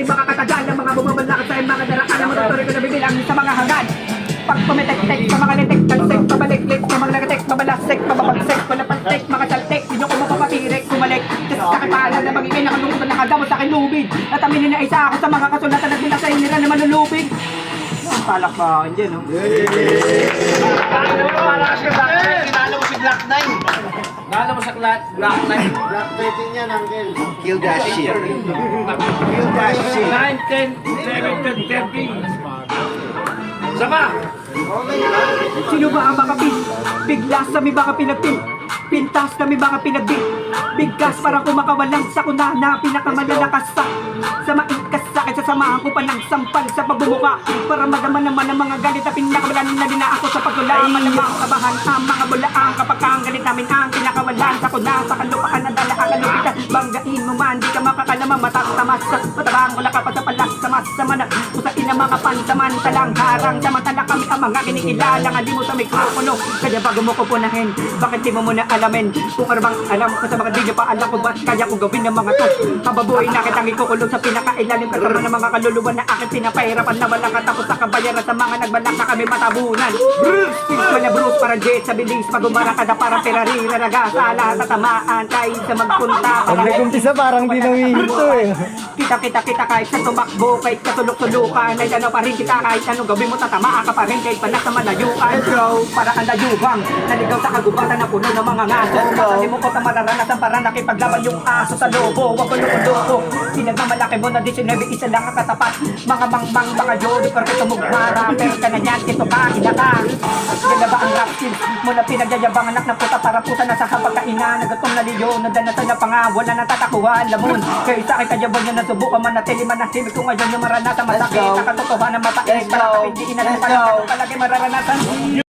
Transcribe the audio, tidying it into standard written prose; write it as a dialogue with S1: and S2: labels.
S1: di makakatagal ng mga bumabalakad sa mga daraan ng mga tuloy ko na bibilang sa mga hanggan. Pag pumitek-tek sa mga litek, talsek, pabalik-lik, sa mga nagatek, mabalasek, mababagsek, palapantek, mga saltek, hindi ko mapapatirek, kumalik. Kasi sa kipalan na magiging nakalungkot na nakadamo sa akin lubid. At aminin na isa ako sa mga kasulatan at binasa inira na manulubig. Ang talak ba akin dyan, no?
S2: Kinala mo si Black Knight. Kinala mo sa Black Knight.
S3: Black Knight yan, Uncle.
S2: Kill that shit.
S3: Kill that shit.
S2: 9, 10, 11, 12, 13. Sama!
S1: Sino ba ang mga biglas na may mga pintas na may mga bigkas para kumakawalang sa kunana pinakamalalakas sa maikasakit sa samahan ko pa ng sampal sa pagbumuka para madaman naman ang mga galit na pinakawalan na din ako sa pagkulaman ng mga kabahan ang mga bulaan kapag ang galit namin ang pinakawalan sa kunana sa kalupaan ang dala ang kalupitan banggain mo man di ka makakalamang matatamas matabang wala ka pa sa palas sa masama na usain ang mga pansamantalang harang samantala kami ang mga kinikilala nga di mo sa mikropono kaya bago mo ko punahin bakit di mo muna alamin kung ano bang alam ko sa mga di nyo pa alam kung ba't kaya kong gawin ng mga to kababoy na kitang ikukulong sa pinakailalim kasama ng mga kaluluwa na aking pinapahirapan na walang katapos sa kabayaran sa mga nagbalak na kami matabunan Bruce, Pistol na Bruce para jet sa bilis pag-umara ka na parang Ferrari naragasala tatamaan tayo sa magpunta
S4: Pag nag-umpisa parang di nangihinto eh.
S1: kita kahit sa tumakbo kahit katulok-tulukan ay ano pa rin kita kahit anong gawin mo tatamaan ka pa rin kahit panak sa malayuan para ang layuhang naligaw sa kagubatan na puno ng mga ngaso masalimuot ang mararanasan para nakipaglaban yung aso sa lobo wag ko loko pinagmamalaki mo na 19 isa lang ang katapat mga mangmang mga jodi porque tumugmara pero ka na yan ito ka hinaka yan na ba ang rap skills mo na pinagyayabang anak ng puta para puta na sa kapagkainan nagatong naliyo nadanasan na pangawal na natatakuhan lamon kayo sa akin kayabang nyo nasubukan manatili manahimik kung ngayon yung maranasan masakit sa katotohanan mapait para hindi inatin palagi mararanasan